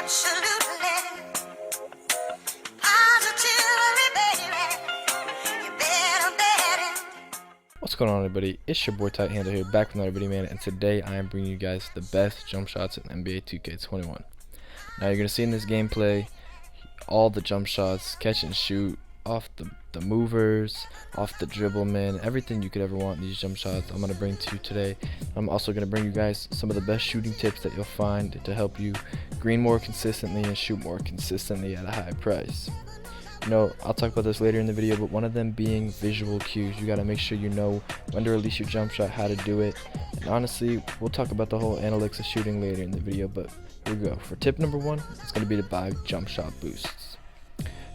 Absolutely. Positively, baby. You better bet it. What's going on, everybody? It's your boy Tight Handle here, back with another video, man, and today I am bringing you guys the best jump shots in NBA 2K21. Now you're gonna see in this gameplay all the jump shots, catch and shoot, off the movers, off the dribble, man, everything you could ever want in these jump shots I'm gonna bring to you today. I'm also gonna bring you guys some of the best shooting tips that you'll find to help you green more consistently and shoot more consistently at a high price. You know, I'll talk about this later in the video, but one of them being visual cues. You got to make sure you know when to release your jump shot, how to do it, and honestly, we'll talk about the whole analytics of shooting later in the video, but here we go. For tip number one, it's going to be to buy jump shot boosts.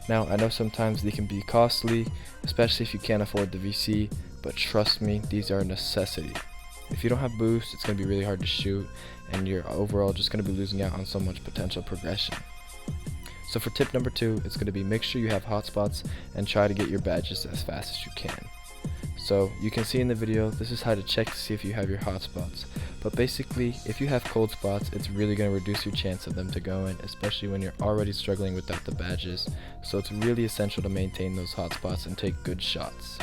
Now, I know sometimes they can be costly, especially if you can't afford the VC, but trust me, these are a necessity. If you don't have boosts, it's going to be really hard to shoot, and you're overall just going to be losing out on so much potential progression. So for tip number two, it's going to be make sure you have hotspots and try to get your badges as fast as you can. So you can see in the video, this is how to check to see if you have your hotspots. But basically, if you have cold spots, it's really going to reduce your chance of them to go in, especially when you're already struggling without the badges. So it's really essential to maintain those hotspots and take good shots.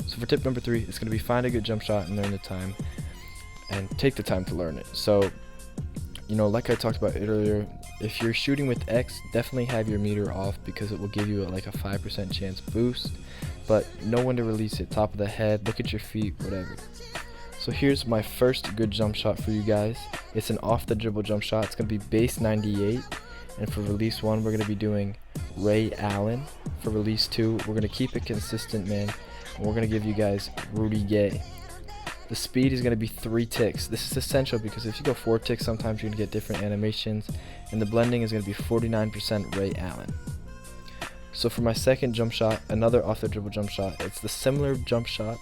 So for tip number three, it's going to be find a good jump shot and learn the time, and take the time to learn it. So, you know, like I talked about earlier, if you're shooting with X, definitely have your meter off because it will give you like a 5% chance boost, but know when to release it. Top of the head, look at your feet, whatever. So here's my first good jump shot for you guys. It's an off the dribble jump shot. It's going to be base 98, and for release 1 we're going to be doing Ray Allen. For release 2 we're going to keep it consistent, man, and we're going to give you guys Rudy Gay. The speed is going to be 3 ticks. This is essential because if you go 4 ticks, sometimes you're going to get different animations. And the blending is going to be 49% Ray Allen. So for my second jump shot, another off the dribble jump shot, it's the similar jump shot,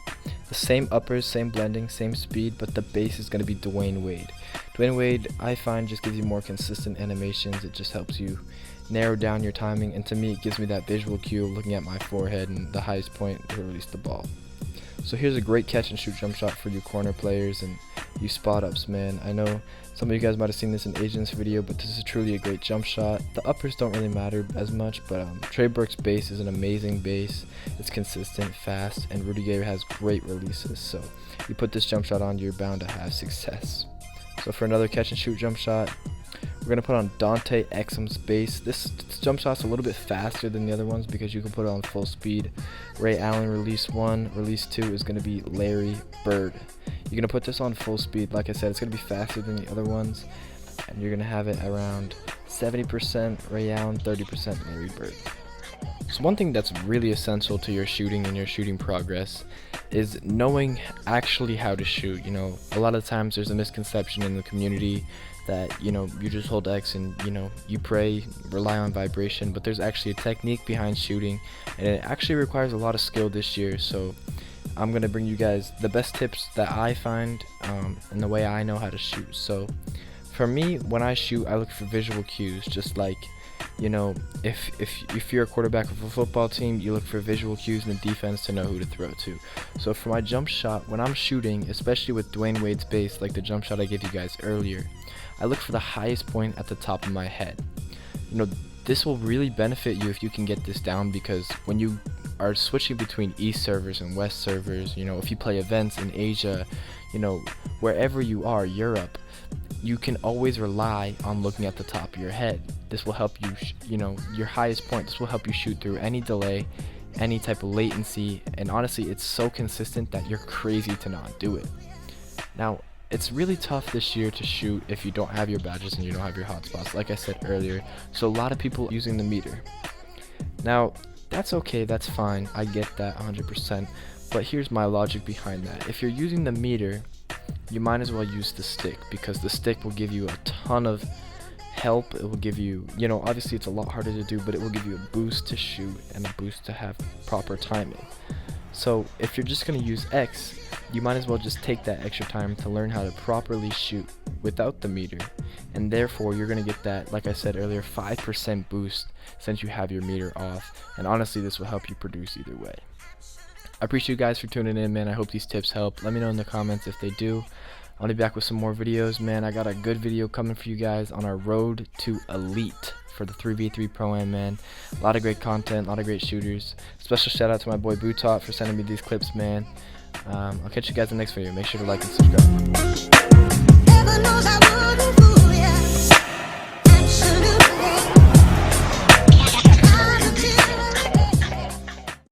the same uppers, same blending, same speed, but the base is going to be Dwayne Wade. Dwayne Wade, I find, just gives you more consistent animations. It just helps you narrow down your timing, and to me it gives me that visual cue of looking at my forehead and the highest point to release the ball. So here's a great catch and shoot jump shot for you corner players and you spot ups, man. I know some of you guys might have seen this in Agent's video, but this is truly a great jump shot. The uppers don't really matter as much, but Trey Burke's base is an amazing base. It's consistent, fast, and Rudy Gay has great releases. So you put this jump shot on, you're bound to have success. So for another catch and shoot jump shot, we're going to put on Dante Exum's base. This jump shot's a little bit faster than the other ones because you can put it on full speed. Ray Allen release 1, release 2 is going to be Larry Bird. You're going to put this on full speed. Like I said, it's going to be faster than the other ones, and you're going to have it around 70% Ray Allen, 30% Larry Bird. So one thing that's really essential to your shooting and your shooting progress is knowing actually how to shoot. You know, a lot of times there's a misconception in the community that, you know, you just hold X and, you know, you pray, rely on vibration, but there's actually a technique behind shooting, and it actually requires a lot of skill this year. So I'm going to bring you guys the best tips that I find and the way I know how to shoot. So for me, when I shoot, I look for visual cues, just like, you know, if you're a quarterback of a football team, you look for visual cues in the defense to know who to throw to. So for my jump shot, when I'm shooting, especially with Dwayne Wade's base, like the jump shot I gave you guys earlier, I look for the highest point at the top of my head. You know, this will really benefit you if you can get this down, because when you are switching between East servers and West servers, you know, if you play events in Asia, you know, wherever you are, Europe, you can always rely on looking at the top of your head. This will help you, you know, your highest point. This will help you shoot through any delay, any type of latency, and honestly, it's so consistent that you're crazy to not do it. Now, it's really tough this year to shoot if you don't have your badges and you don't have your hotspots, like I said earlier. So a lot of people are using the meter. Now, that's okay, that's fine, I get that 100%, but here's my logic behind that. If you're using the meter, you might as well use the stick, because the stick will give you a ton of help. It will give you, you know, obviously it's a lot harder to do, but it will give you a boost to shoot and a boost to have proper timing. So if you're just going to use X, you might as well just take that extra time to learn how to properly shoot without the meter, and therefore you're going to get that, like I said earlier, 5% boost since you have your meter off, and honestly this will help you produce either way. I appreciate you guys for tuning in, man. I hope these tips help. Let me know in the comments if they do. I'll be back with some more videos, man. I got a good video coming for you guys on our road to elite for the 3v3 Pro-Am, man. A lot of great content, a lot of great shooters. Special shout out to my boy Bootot for sending me these clips, man. I'll catch you guys in the next video. Make sure to like and subscribe. Heaven knows I wouldn't fool ya.